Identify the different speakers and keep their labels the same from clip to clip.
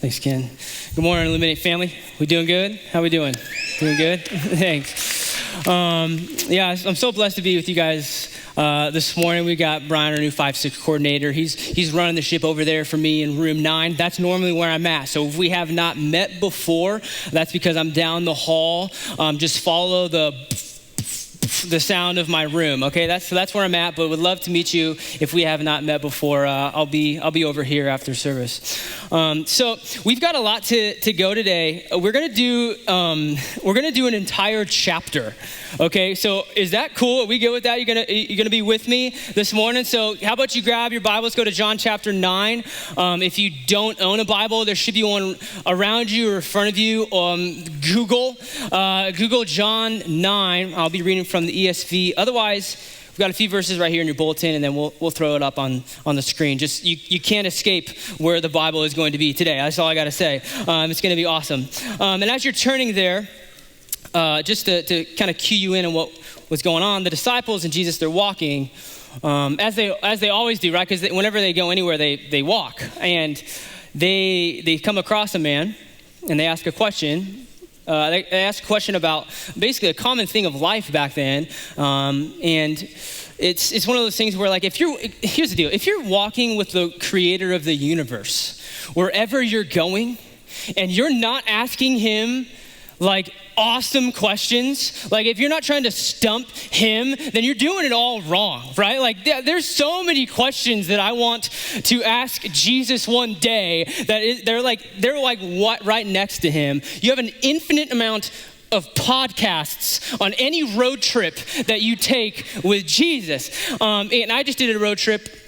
Speaker 1: Thanks, Ken. Good morning, Illuminate family. We doing good? How we doing? Doing good? Thanks. I'm so blessed to be with you guys this morning. We got Brian, our new 5-6 coordinator. He's running the ship over there for me in room 9. That's normally where I'm at. So if we have not met before, that's because I'm down the hall. Just follow the sound of my room. Okay, that's where I'm at. But would love to meet you if we have not met before. I'll be over here after service. So we've got a lot to go today. We're gonna do an entire chapter. Okay, so is that cool? Are we good with that? You're gonna be with me this morning. So how about you grab your Bibles, go to John chapter 9. If you don't own a Bible, there should be one around you or in front of you. Google John 9. I'll be reading from the ESV. Otherwise, we've got a few verses right here in your bulletin, and then we'll throw it up on the screen. Just you can't escape where the Bible is going to be today. That's all I got to say. It's going to be awesome. And as you're turning there, just to kind of cue you in on what's going on, the disciples and Jesus, they're walking as they always do, right? Because whenever they go anywhere, they walk, and they come across a man, and they ask a question. They asked a question about basically a common thing of life back then, and it's one of those things where, like, here's the deal: if you're walking with the creator of the universe, wherever you're going, and you're not asking him like awesome questions, like if you're not trying to stump him, then you're doing it all wrong, right? Like there's so many questions that I want to ask Jesus one day that they're like what right next to him. You have an infinite amount of podcasts on any road trip that you take with Jesus. And I just did a road trip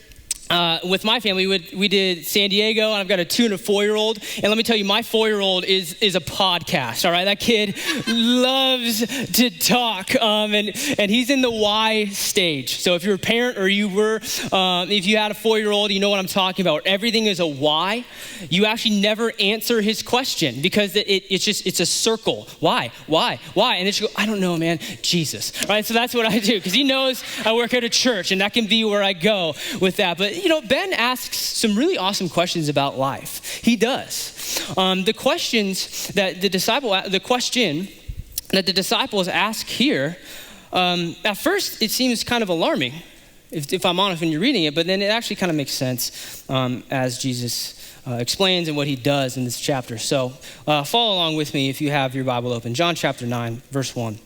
Speaker 1: with my family. We did San Diego, and I've got a 2 and a 4-year-old. And let me tell you, my 4-year-old is a podcast, all right? That kid loves to talk, and he's in the why stage. So if you're a parent or if you had a 4-year-old, you know what I'm talking about. Everything is a why. You actually never answer his question because it's a circle. Why? And then you go, I don't know, man, Jesus, all right? So that's what I do, because he knows I work at a church, and that can be where I go with that. But Ben asks some really awesome questions about life. He does. The question that the disciples ask here, at first it seems kind of alarming, if I'm honest when you're reading it, but then it actually kind of makes sense as Jesus explains and what he does in this chapter. So follow along with me if you have your Bible open. John chapter 9, verse 1.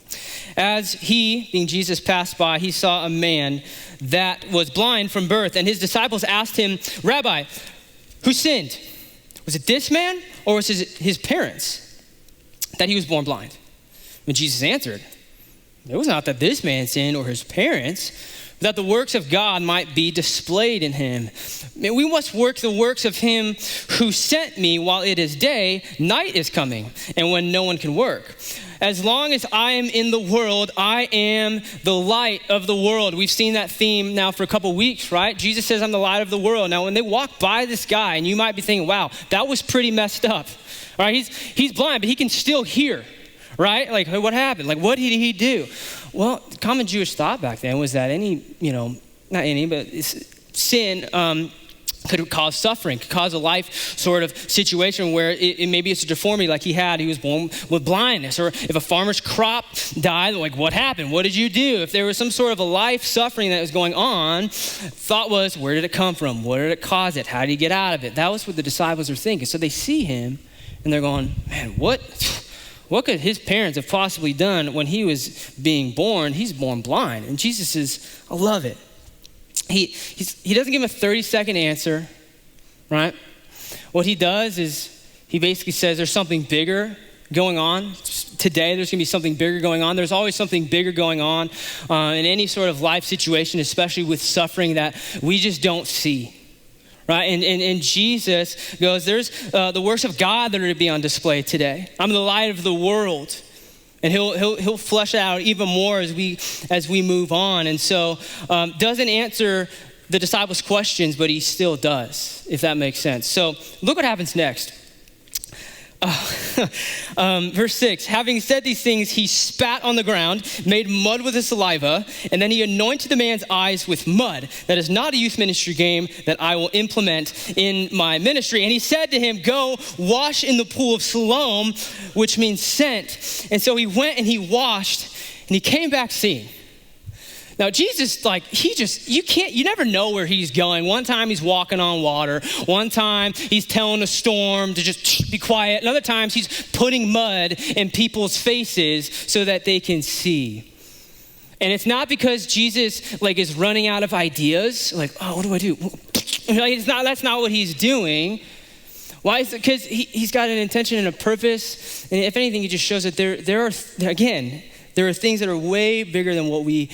Speaker 1: As he, being Jesus, passed by, he saw a man that was blind from birth, and his disciples asked him, Rabbi, who sinned? Was it this man or was it his parents that he was born blind? And Jesus answered, it was not that this man sinned or his parents, that the works of God might be displayed in him. We must work the works of him who sent me while it is day. Night is coming, and when no one can work. As long as I am in the world, I am the light of the world. We've seen that theme now for a couple weeks, right? Jesus says, I'm the light of the world. Now, when they walk by this guy, and you might be thinking, wow, that was pretty messed up. All right, he's blind, but he can still hear, right? Like, what happened? Like, what did he do? Well, common Jewish thought back then was that sin could cause suffering, could cause a life sort of situation where maybe it's a deformity like he was born with blindness. Or if a farmer's crop died, like, what happened? What did you do? If there was some sort of a life suffering that was going on, thought was, where did it come from? What did it cause it? How did he get out of it? That was what the disciples are thinking. So they see him and they're going, man, what could his parents have possibly done when he was being born? He's born blind. And Jesus says, I love it. He doesn't give him a 30-second answer, right? What he does is he basically says there's something bigger going on. Today, there's gonna be something bigger going on. There's always something bigger going on in any sort of life situation, especially with suffering that we just don't see. Right? And Jesus goes, there's the works of God that are to be on display today. I'm the light of the world. And he'll flesh out even more as we move on. And so doesn't answer the disciples' questions, but he still does, if that makes sense. So look what happens next. Verse 6, having said these things, he spat on the ground, made mud with his saliva, and then he anointed the man's eyes with mud. That is not a youth ministry game that I will implement in my ministry. And he said to him, go wash in the pool of Siloam, which means sent. And so he went and he washed, and he came back seeing. Now, Jesus, you never know where he's going. One time he's walking on water. One time he's telling a storm to just be quiet. And other times he's putting mud in people's faces so that they can see. And it's not because Jesus is running out of ideas. What do I do? That's not what he's doing. Why is it? Because he's got an intention and a purpose. And if anything, he just shows that there are things that are way bigger than what we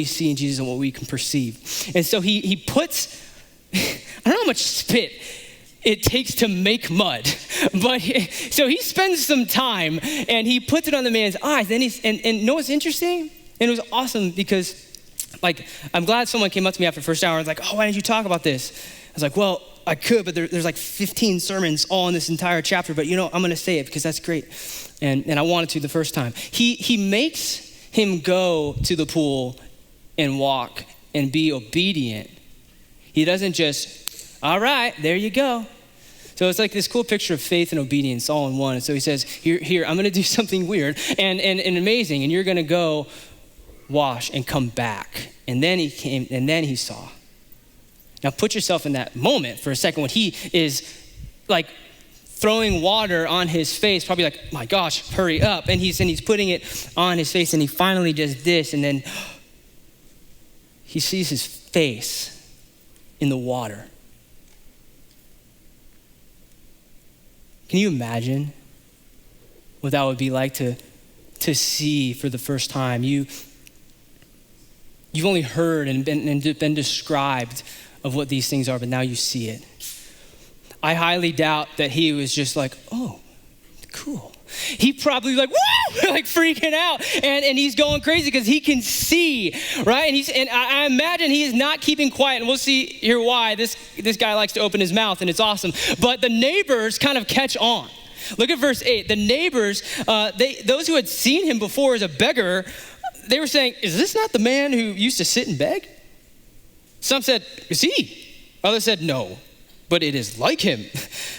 Speaker 1: see in Jesus and what we can perceive. And so he puts, I don't know how much spit it takes to make mud, but so he spends some time and he puts it on the man's eyes. And you know what's interesting? And it was awesome because I'm glad someone came up to me after the first hour and was like, oh, why didn't you talk about this? I was like, well, I could, but there's 15 sermons all in this entire chapter, but I'm going to say it because that's great. And I wanted to the first time. He makes him go to the pool and walk and be obedient. He doesn't just, all right, there you go. So it's this cool picture of faith and obedience all in one. And so he says, here, I'm going to do something weird and amazing, and you're going to go wash and come back. And then he came, and then he saw. Now put yourself in that moment for a second when he is throwing water on his face, probably my gosh, hurry up. And he's putting it on his face, and he finally does this, and then he sees his face in the water. Can you imagine what that would be like to see for the first time? You've only heard and been described of what these things are, but now you see it. I highly doubt that he was just oh, cool. He probably woo, freaking out, and he's going crazy because he can see, right? And I imagine he is not keeping quiet, and we'll see here why. This guy likes to open his mouth, and it's awesome. But the neighbors kind of catch on. Look at verse 8. The neighbors, those who had seen him before as a beggar, they were saying, is this not the man who used to sit and beg? Some said, is he? Others said, no, but it is like him.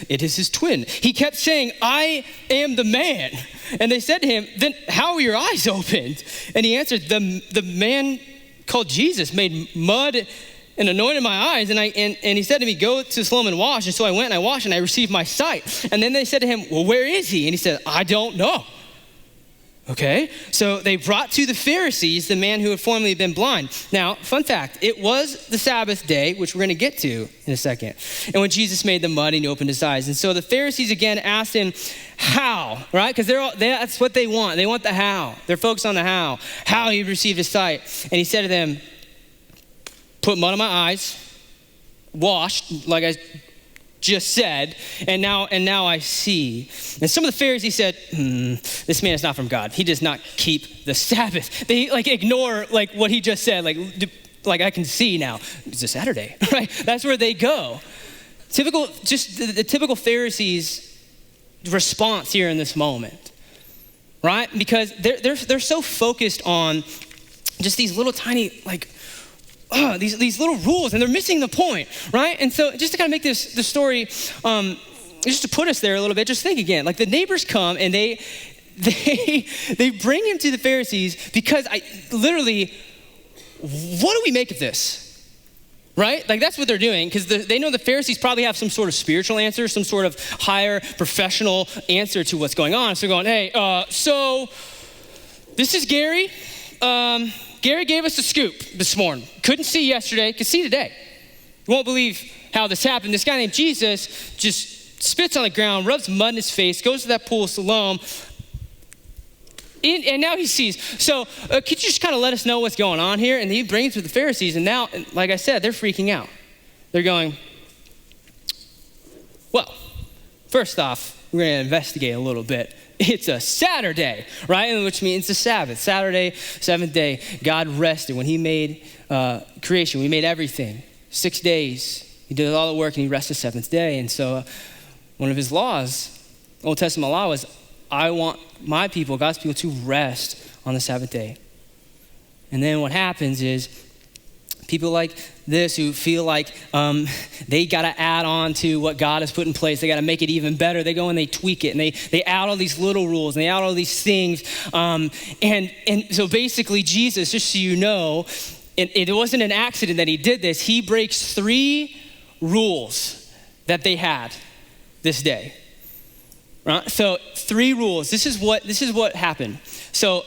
Speaker 1: It is his twin. He kept saying, I am the man. And they said to him, then how were your eyes opened? And he answered, the man called Jesus made mud and anointed my eyes. And he said to me, go to Siloam and wash. And so I went and I washed and I received my sight. And then they said to him, well, where is he? And he said, I don't know. Okay, so they brought to the Pharisees the man who had formerly been blind. Now, fun fact, it was the Sabbath day, which we're going to get to in a second. And when Jesus made the mud, he opened his eyes. And so the Pharisees again asked him how, right? Because that's what they want. They want the how. They're focused on the how he received his sight. And he said to them, put mud on my eyes, washed, like I just said, and now I see. And some of the Pharisees said, this man is not from God. He does not keep the Sabbath. They ignore what he just said. I can see now. It's a Saturday, right? That's where they go. The typical Pharisees' response here in this moment, right? Because they're so focused on just these little tiny these little rules, and they're missing the point, right? And so just to kind of make the story, just to put us there a little bit, just think again. The neighbors come and they bring him to the Pharisees because what do we make of this? Right? That's what they're doing, because they know the Pharisees probably have some sort of spiritual answer, some sort of higher professional answer to what's going on. So they're going, hey, so this is Gary. Gary gave us a scoop this morning. Couldn't see yesterday, could see today. You won't believe how this happened. This guy named Jesus just spits on the ground, rubs mud in his face, goes to that pool of Siloam, and now he sees. So could you just kind of let us know what's going on here? And he brings it to the Pharisees, and now, like I said, they're freaking out. They're going, well, first off, we're going to investigate a little bit. It's a Saturday, right? Which means it's a Sabbath. Saturday, seventh day, God rested. When he made creation, we made everything. 6 days, he did all the work and he rested the seventh day. And so one of his laws Old Testament law was, I want my people, God's people, to rest on the Sabbath day. And then what happens is people like this who feel like they got to add on to what God has put in place. They got to make it even better. They go and they tweak it, and they add all these little rules, and they add all these things. And so basically Jesus, just so you know, it wasn't an accident that he did this. He breaks 3 rules that they had this day. Right? So 3 rules. This is what happened. So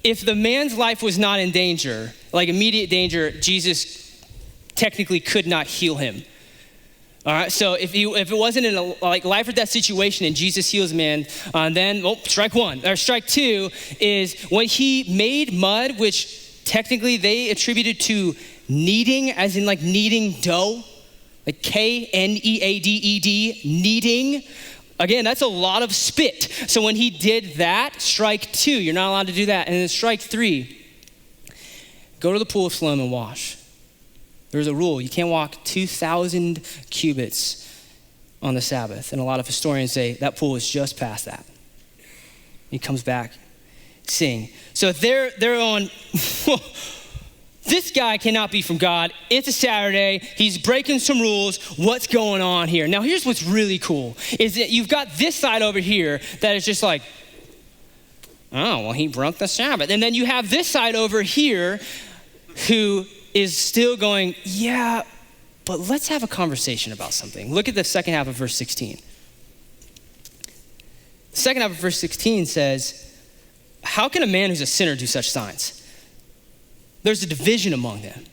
Speaker 1: if the man's life was not in danger, like immediate danger, Jesus technically could not heal him. All right, so if it wasn't in a life or death situation and Jesus heals a man, then strike 1. Or strike 2 is when he made mud, which technically they attributed to kneading, as in like kneading dough, like Kneaded, kneading. Again, that's a lot of spit. So when he did that, strike 2, you're not allowed to do that. And then strike 3, go to the pool of Siloam and wash. There's a rule. You can't walk 2,000 cubits on the Sabbath. And a lot of historians say that pool is just past that. He comes back, sing. So they're on, this guy cannot be from God. It's a Saturday. He's breaking some rules. What's going on here? Now, here's what's really cool is that you've got this side over here that is just like, oh, well, he broke the Sabbath. And then you have this side over here who is still going, yeah, but let's have a conversation about something. Look at the second half of verse 16. The second half of verse 16 says, how can a man who's a sinner do such signs? There's a division among them.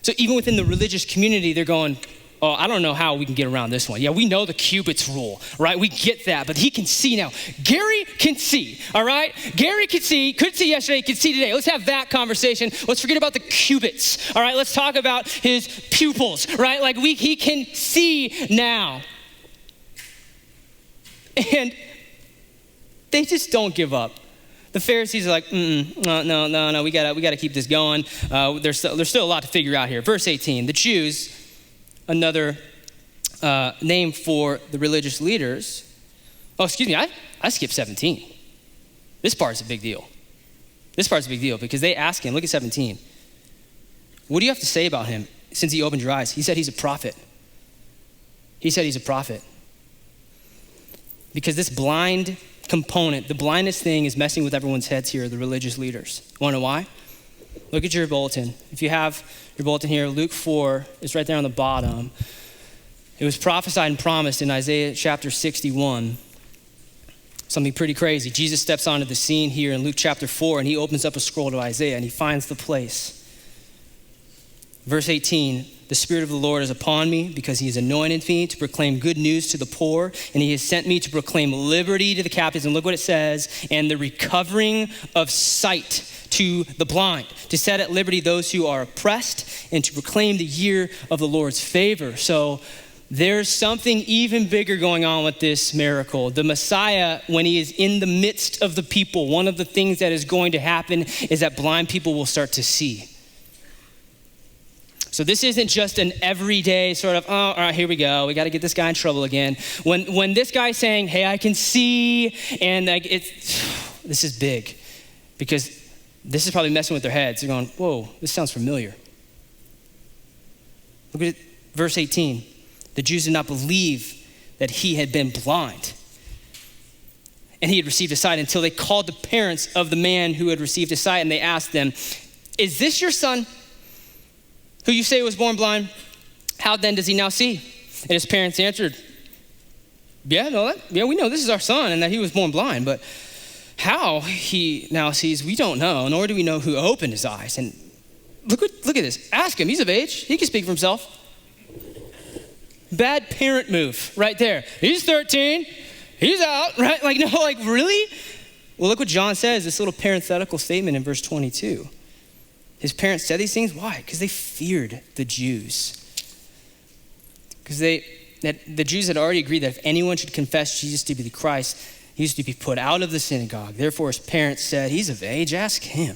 Speaker 1: So even within the religious community, they're going, oh, I don't know how we can get around this one. Yeah, we know the cubits rule, right? We get that, but he can see now. Gary can see, all right? Gary could see yesterday, could see today. Let's have that conversation. Let's forget about the cubits, all right? Let's talk about his pupils, right? Like he can see now. And they just don't give up. The Pharisees are like, no, we gotta keep this going. There's still a lot to figure out here. Verse 18, the Jews, another name for the religious leaders. Oh, excuse me, I skipped 17. This part is a big deal. Because they ask him, look at 17. What do you have to say about him since he opened your eyes? He said he's a prophet. Because this blind component, the blindness thing is messing with everyone's heads here, the religious leaders. Want to know why? Look at your bulletin. If you have your bulletin here, Luke 4 is right there on the bottom. It was prophesied and promised in Isaiah chapter 61. Something pretty crazy. Jesus steps onto the scene here in Luke chapter 4, and he opens up a scroll to Isaiah, and he finds the place. Verse 18, the Spirit of the Lord is upon me because he has anointed me to proclaim good news to the poor, and he has sent me to proclaim liberty to the captives. And look what it says, and the recovering of sight to the blind, to set at liberty those who are oppressed, and to proclaim the year of the Lord's favor. So there's something even bigger going on with this miracle. The Messiah, when he is in the midst of the people, one of the things that is going to happen is that blind people will start to see. So this isn't just an everyday sort of, oh, all right, here we go. We got to get this guy in trouble again. When this guy's saying, hey, I can see, and like this is big, because this is probably messing with their heads. They're going, whoa, this sounds familiar. Look at verse 18. The Jews did not believe that he had been blind and he had received a sight until they called the parents of the man who had received a sight, and they asked them, is this your son who you say was born blind? How then does he now see? And his parents answered, we know this is our son and that he was born blind, but how he now sees, we don't know, nor do we know who opened his eyes. And look at this. Ask him. He's of age. He can speak for himself. Bad parent move right there. He's 13. He's out, right? Really? Well, look what John says, this little parenthetical statement in verse 22. His parents said these things. Why? Because they feared the Jews. Because the Jews had already agreed that if anyone should confess Jesus to be the Christ, he used to be put out of the synagogue. Therefore, his parents said, he's of age, ask him.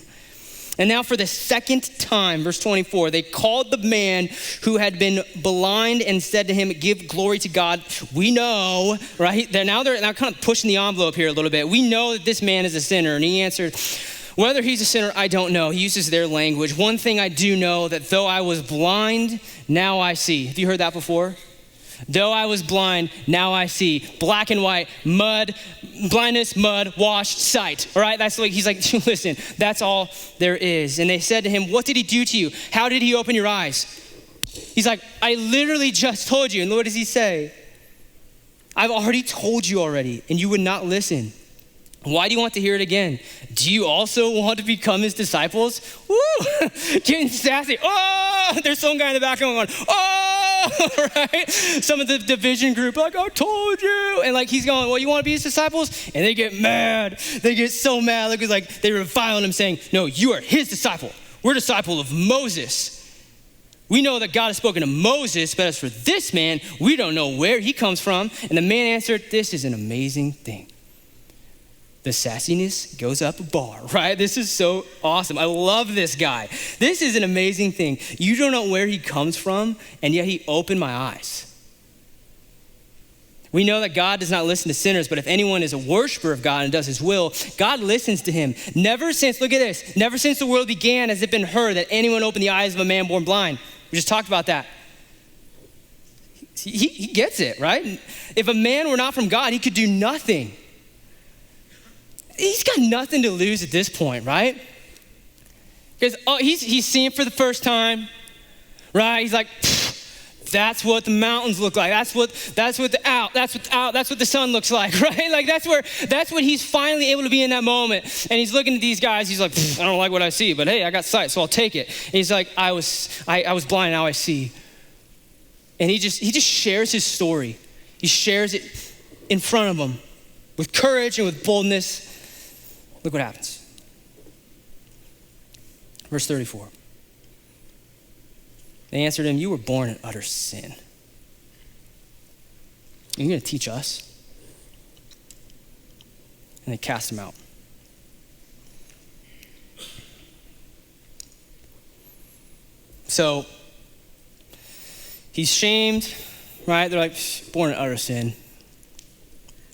Speaker 1: And now for the second time, verse 24, they called the man who had been blind and said to him, give glory to God. We know, right? They're now kind of pushing the envelope here a little bit. We know that this man is a sinner. And he answered, whether he's a sinner, I don't know. He uses their language. One thing I do know, that though I was blind, now I see. Have you heard that before? Though I was blind, now I see. Black and white, mud, blindness, mud, washed, sight. All right, that's like, he's like, listen, that's all there is. And they said to him, what did he do to you? How did he open your eyes? He's like, I literally just told you. And what does he say? I've already told you already, and you would not listen. Why do you want to hear it again? Do you also want to become his disciples? Woo! Getting sassy. Oh, there's some guy in the background going, oh, right? Some of the division group, like, I told you. And like, he's going, well, you want to be his disciples? And they get mad. They get so mad. Look, it's like they revile him saying, no, you are his disciple. We're disciple of Moses. We know that God has spoken to Moses, but as for this man, we don't know where he comes from. And the man answered, this is an amazing thing. The sassiness goes up a bar, right? This is so awesome. I love this guy. This is an amazing thing. You don't know where he comes from, and yet he opened my eyes. We know that God does not listen to sinners, but if anyone is a worshiper of God and does his will, God listens to him. Never since, look at this, never since the world began has it been heard that anyone opened the eyes of a man born blind. We just talked about that. He gets it, right? If a man were not from God, he could do nothing. He's got nothing to lose at this point, right? Because he's seeing for the first time, right? He's like, that's what the mountains look like. That's what the sun looks like, right? Like that's what he's finally able to be in that moment. And he's looking at these guys. He's like, I don't like what I see, but hey, I got sight, so I'll take it. And he's like, I was blind, now I see. And he just shares his story. He shares it in front of them with courage and with boldness. Look what happens. Verse 34. They answered him, you were born in utter sin. Are you going to teach us? And they cast him out. So he's shamed, right? They're like, born in utter sin.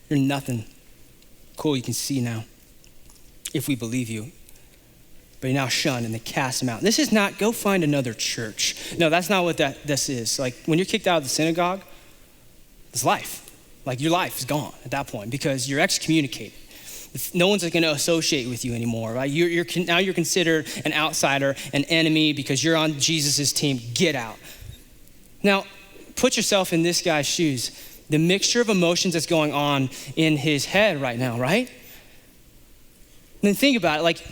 Speaker 1: You're nothing. Cool, you can see now. If we believe you. But you're now shunned and they cast him out. This is not, go find another church. No, that's not what this is. Like when you're kicked out of the synagogue, it's life. Like your life is gone at that point because you're excommunicated. No one's going to associate with you anymore, right? Now you're considered an outsider, an enemy because you're on Jesus' team. Get out. Now, put yourself in this guy's shoes. The mixture of emotions that's going on in his head right now, right? And then think about it, like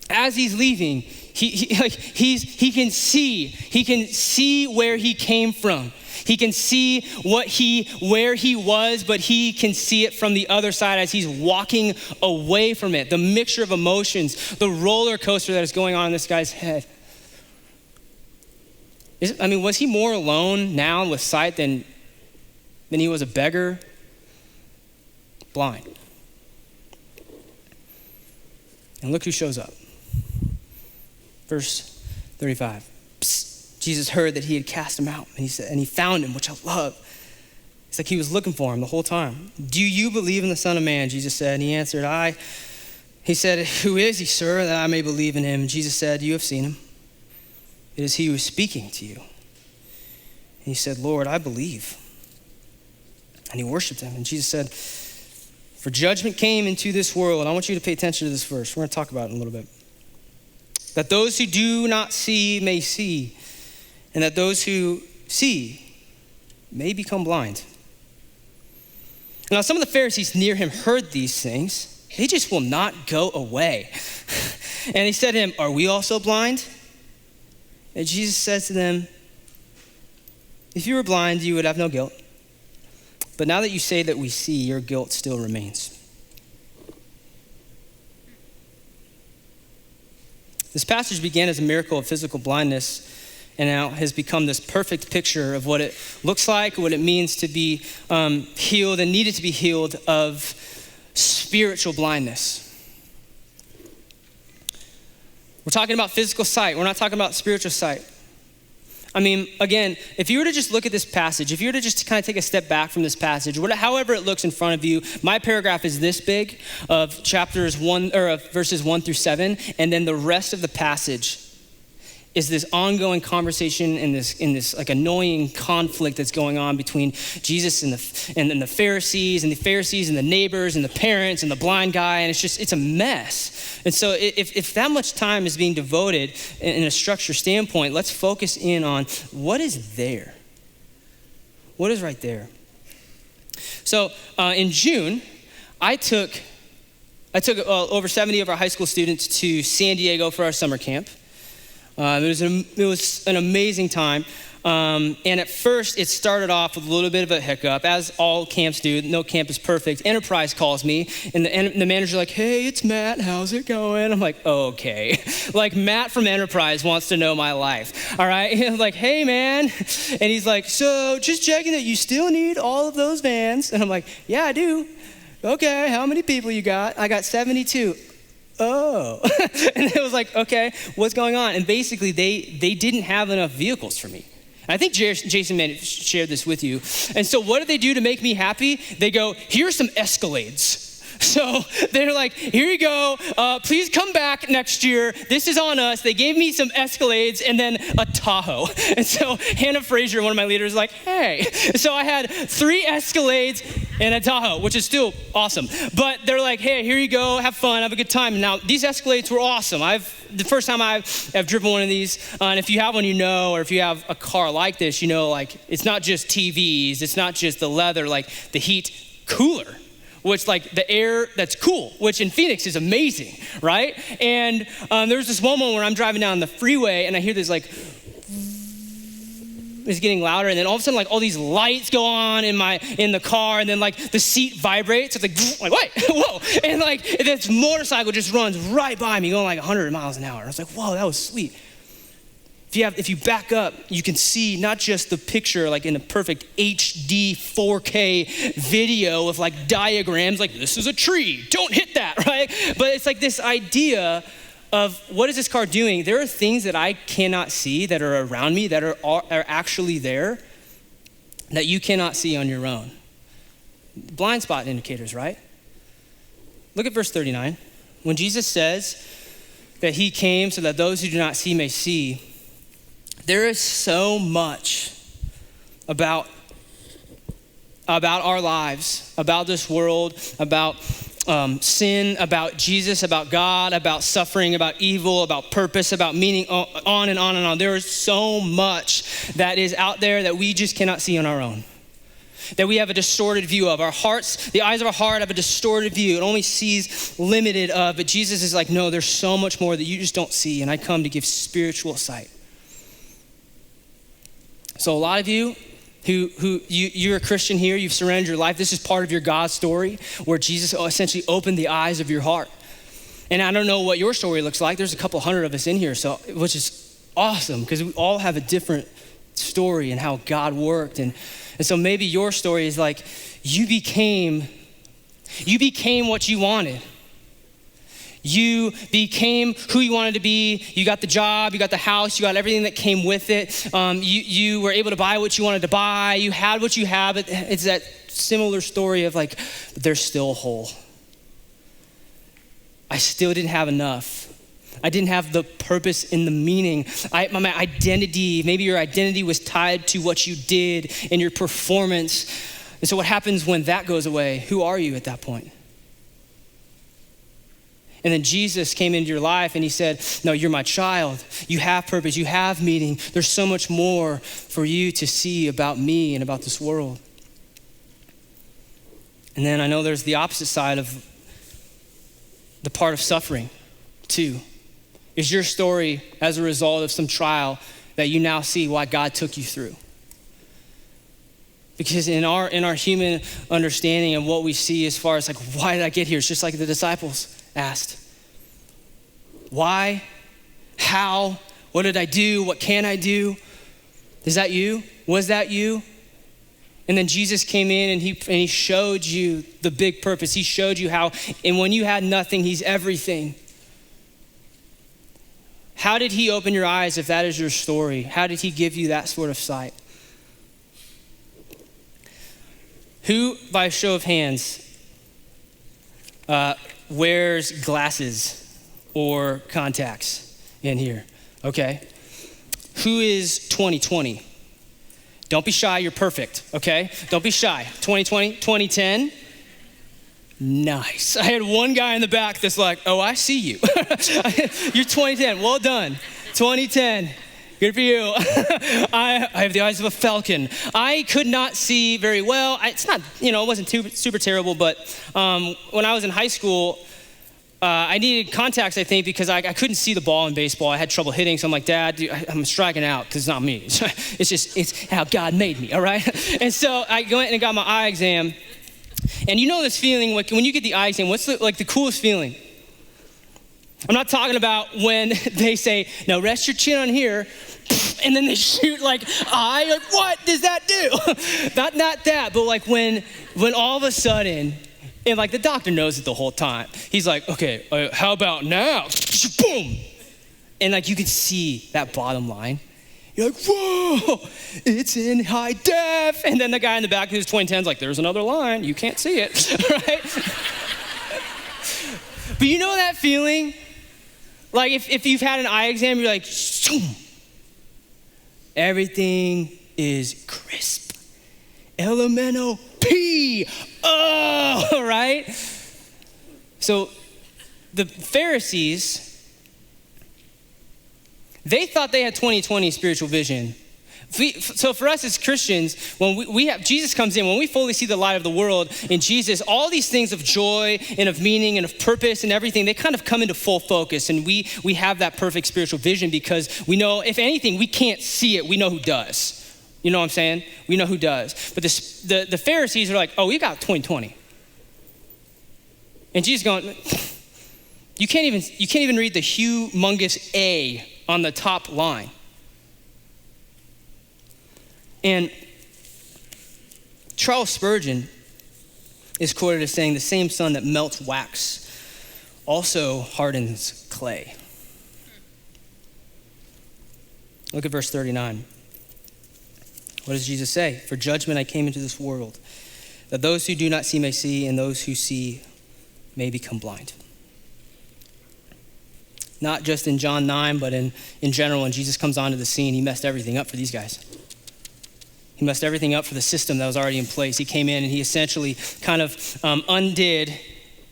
Speaker 1: as he's leaving, he can see where he came from. He can see where he was, but he can see it from the other side as he's walking away from it. The mixture of emotions, the roller coaster that is going on in this guy's head. Was he more alone now with sight than he was a beggar? Blind. And look who shows up. Verse 35. Psst. Jesus heard that he had cast him out, and he found him, which I love. It's like he was looking for him the whole time. Do you believe in the Son of Man? Jesus said, and he answered, I. He said, who is he, sir, that I may believe in him? And Jesus said, you have seen him. It is he who is speaking to you. And he said, Lord, I believe. And he worshiped him. And Jesus said, for judgment came into this world. And I want you to pay attention to this verse. We're going to talk about it in a little bit. That those who do not see may see, and that those who see may become blind. Now, some of the Pharisees near him heard these things. They just will not go away. And he said to him, are we also blind? And Jesus says to them, if you were blind, you would have no guilt. But now that you say that we see, your guilt still remains. This passage began as a miracle of physical blindness and now has become this perfect picture of what it looks like, what it means to be healed and needed to be healed of spiritual blindness. We're talking about physical sight. We're not talking about spiritual sight. I mean, again, if you were to just look at this passage, if you were to just kind of take a step back from this passage, however it looks in front of you, my paragraph is this big of verses 1 through 7, and then the rest of the passage is this ongoing conversation in this like annoying conflict that's going on between Jesus and the Pharisees and the neighbors and the parents and the blind guy, and it's a mess. And so if that much time is being devoted in a structure standpoint, let's focus in on what is there. What is right there? So in June, I took over 70 of our high school students to San Diego for our summer camp. It was an amazing time. And at first, it started off with a little bit of a hiccup, as all camps do. No camp is perfect. Enterprise calls me, and the manager's like, "Hey, it's Matt. How's it going?" I'm like, oh, "Okay." Like, Matt from Enterprise wants to know my life, all right? And I'm like, "Hey, man." And he's like, "So, just checking that you still need all of those vans." And I'm like, "Yeah, I do." "Okay, how many people you got?" "I got 72. "Oh." And it was like, okay, what's going on? And basically they didn't have enough vehicles for me. I think Jason may have shared this with you. And so what did they do to make me happy? They go, "Here's some Escalades." So they're like, "Here you go. Please come back next year. This is on us." They gave me some Escalades and then a Tahoe. And so Hannah Frazier, one of my leaders, like, "Hey." So I had 3 Escalades and a Tahoe, which is still awesome. But they're like, "Hey, here you go. Have fun. Have a good time." Now, these Escalades were awesome. The first time I've driven one of these, and if you have one, you know, or if you have a car like this, you know, like, it's not just TVs. It's not just the leather, like the heat cooler, which like the air that's cool, which in Phoenix is amazing, right? And there was this one moment where I'm driving down the freeway and I hear this like, it's getting louder, and then all of a sudden like all these lights go on in the car, and then like the seat vibrates. It's like wait, whoa, and like this motorcycle just runs right by me going like 100 miles an hour. I was like, whoa, that was sweet. If you back up, you can see not just the picture like in a perfect HD 4K video of like diagrams, like this is a tree, don't hit that, right? But it's like this idea of what is this car doing? There are things that I cannot see that are around me that are actually there that you cannot see on your own. Blind spot indicators, right? Look at verse 39. When Jesus says that he came so that those who do not see may see, there is so much about our lives, about this world, about sin, about Jesus, about God, about suffering, about evil, about purpose, about meaning, on and on and on. There is so much that is out there that we just cannot see on our own, that we have a distorted view of. Our hearts, the eyes of our heart have a distorted view. It only sees limited of, but Jesus is like, no, there's so much more that you just don't see, and I come to give spiritual sight. So a lot of you you're a Christian here, you've surrendered your life. This is part of your God story where Jesus essentially opened the eyes of your heart. And I don't know what your story looks like. There's a couple hundred of us in here, so which is awesome because we all have a different story and how God worked. And so maybe your story is like you became what you wanted. You became who you wanted to be. You got the job, you got the house, you got everything that came with it. You were able to buy what you wanted to buy. You had what you have. It's that similar story of like, but there's still a hole. I still didn't have enough. I didn't have the purpose and the meaning. My identity, maybe your identity was tied to what you did and your performance. And so what happens when that goes away? Who are you at that point? And then Jesus came into your life and he said, no, you're my child. You have purpose, you have meaning. There's so much more for you to see about me and about this world. And then I know there's the opposite side of the part of suffering too. Is your story as a result of some trial that you now see why God took you through? Because in our human understanding of what we see as far as like, why did I get here? It's just like the disciples asked. Why? How? What did I do? What can I do? Is that you? Was that you? And then Jesus came in and he showed you the big purpose. He showed you how, and when you had nothing, he's everything. How did he open your eyes if that is your story? How did he give you that sort of sight? Who, by a show of hands, wears glasses or contacts in here? Okay. Who is 20/20? Don't be shy, you're perfect, okay? Don't be shy. 20/20, 20/10. Nice. I had one guy in the back that's like, oh, I see you. You're 20/10, well done. 20/10. Good for you. I have the eyes of a falcon. I could not see very well. It's not, it wasn't super terrible, but when I was in high school, I needed contacts, I think, because I couldn't see the ball in baseball. I had trouble hitting, so I'm like, Dad, dude, I'm striking out because it's not me. It's how God made me, all right? And so I went and got my eye exam. And you know this feeling, like when you get the eye exam, what's the coolest feeling? I'm not talking about when they say, now rest your chin on here, and then they shoot eye, what does that do? not that, but like when all of a sudden, and the doctor knows it the whole time. He's like, okay, how about now? Boom. And you can see that bottom line. You're like, whoa, it's in high def. And then the guy in the back who's 20/10's like, there's another line, you can't see it, right? But you know that feeling? Like if you've had an eye exam, you're like, zoom. Everything is crisp. Elemento P. Oh, right? So the Pharisees, they thought they had 20/20 spiritual vision. So for us as Christians, when we have, Jesus comes in, when we fully see the light of the world in Jesus, all these things of joy and of meaning and of purpose and everything, they kind of come into full focus. And we have that perfect spiritual vision because we know, if anything, we can't see it, we know who does. You know what I'm saying? We know who does. But the Pharisees are like, oh, we got 20/20. And Jesus going, you can't even read the humongous A on the top line. And Charles Spurgeon is quoted as saying, the same sun that melts wax also hardens clay. Look at verse 39. What does Jesus say? For judgment I came into this world, that those who do not see may see, and those who see may become blind. Not just in John 9, but in general, when Jesus comes onto the scene, he messed everything up for these guys. He messed everything up for the system that was already in place. He came in and he essentially kind of undid,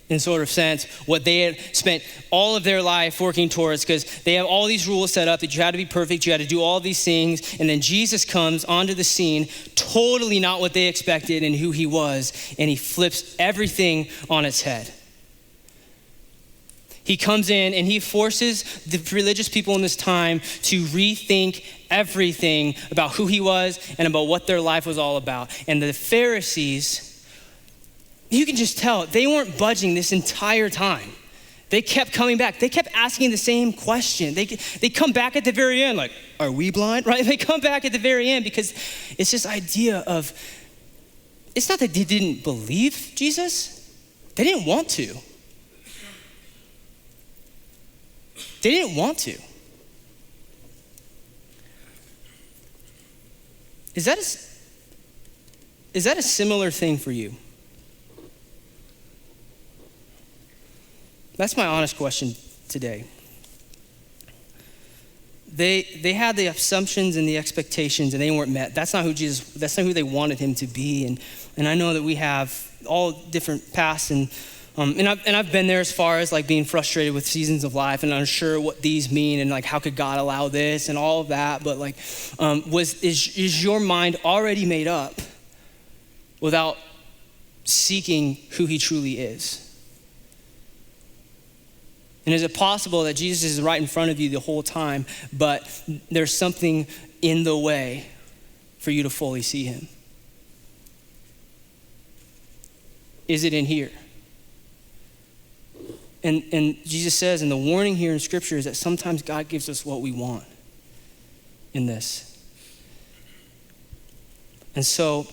Speaker 1: in sort of sense, what they had spent all of their life working towards, because they have all these rules set up that you had to be perfect, you had to do all these things, and then Jesus comes onto the scene, totally not what they expected and who he was, and he flips everything on its head. He comes in and he forces the religious people in this time to rethink everything about who he was and about what their life was all about. And the Pharisees, you can just tell, they weren't budging this entire time. They kept coming back. They kept asking the same question. They come back at the very end like, are we blind? Right? They come back at the very end because it's this idea of, it's not that they didn't believe Jesus. They didn't want to. They didn't want to. Is that a similar thing for you? That's my honest question today. They had the assumptions and the expectations and they weren't met. That's not who they wanted him to be. And I know that we have all different paths and I've been there as far as being frustrated with seasons of life and unsure what these mean and how could God allow this and all of that. But is your mind already made up without seeking who he truly is? And is it possible that Jesus is right in front of you the whole time, but there's something in the way for you to fully see him? Is it in here? And Jesus says, and the warning here in Scripture is that sometimes God gives us what we want in this. And so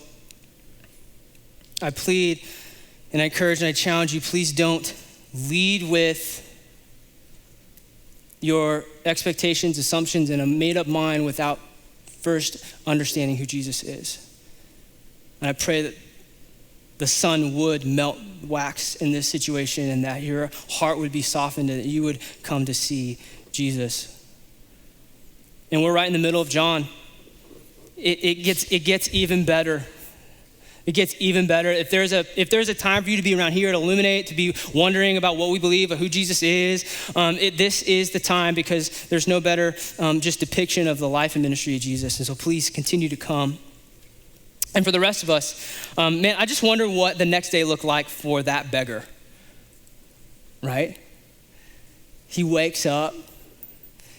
Speaker 1: I plead and I encourage and I challenge you, please don't lead with your expectations, assumptions, and a made-up mind without first understanding who Jesus is. And I pray that the sun would melt wax in this situation and that your heart would be softened and that you would come to see Jesus. And we're right in the middle of John. It gets even better. It gets even better. If there's a time for you to be around here at Illuminate, to be wondering about what we believe, of who Jesus is, this is the time, because there's no better just depiction of the life and ministry of Jesus. And so please continue to come. And for the rest of us, man, I just wonder what the next day looked like for that beggar, right? He wakes up,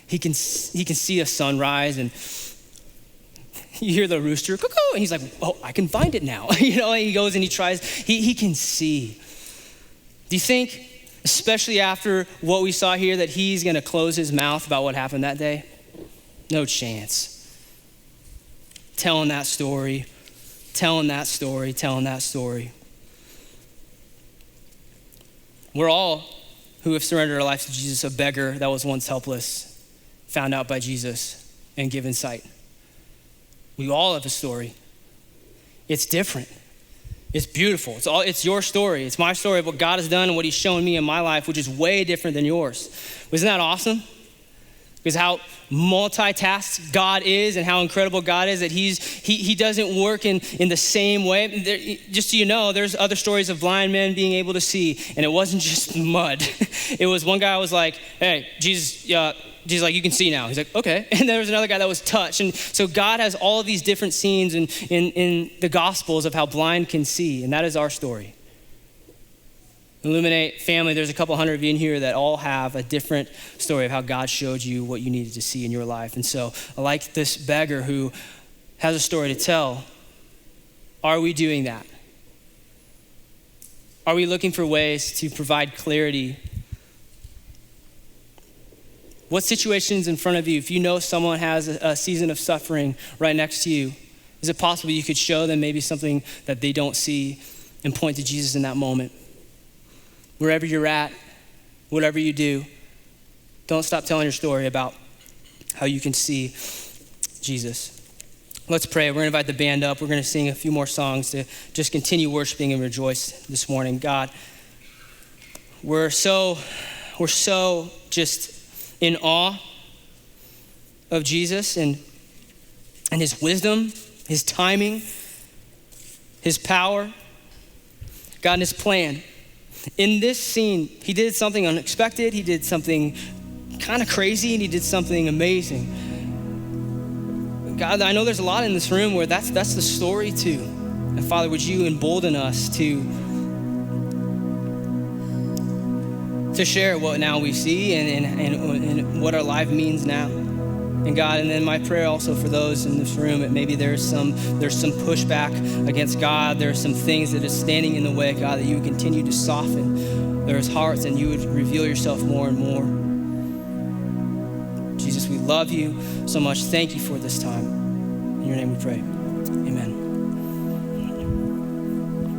Speaker 1: he can see a sunrise, and you hear the rooster, cuckoo, and he's like, oh, I can find it now. And he goes and he tries, he can see. Do you think, especially after what we saw here, that he's gonna close his mouth about what happened that day? No chance. Telling that story. We're all who have surrendered our lives to Jesus, a beggar that was once helpless, found out by Jesus and given sight. We all have a story. It's different. It's beautiful. It's your story. It's my story of what God has done and what he's shown me in my life, which is way different than yours. Isn't that awesome? Because how multitasked God is and how incredible God is, that he doesn't work in the same way. Just so you know, there's other stories of blind men being able to see, and it wasn't just mud. It was one guy was like, hey, Jesus like, you can see now. He's like, okay. And there was another guy that was touched. And so God has all of these different scenes in the Gospels of how blind can see, and that is our story. Illuminate family, there's a couple hundred of you in here that all have a different story of how God showed you what you needed to see in your life. And so I like this beggar who has a story to tell. Are we doing that? Are we looking for ways to provide clarity? What situations in front of you, if you know someone has a season of suffering right next to you, is it possible you could show them maybe something that they don't see and point to Jesus in that moment? Wherever you're at, whatever you do, don't stop telling your story about how you can see Jesus. Let's pray. We're going to invite the band up. We're going to sing a few more songs to just continue worshiping and rejoice this morning. God, we're so just in awe of Jesus and his wisdom, his timing, his power, God, and his plan. In this scene, he did something unexpected, he did something kind of crazy, and he did something amazing. God, I know there's a lot in this room where that's the story too. And Father, would you embolden us to share what now we see and what our life means now. And God, and then my prayer also for those in this room that maybe there's some pushback against God. There's some things that are standing in the way, God, that you would continue to soften their hearts and you would reveal yourself more and more. Jesus, we love you so much. Thank you for this time. In your name we pray. Amen.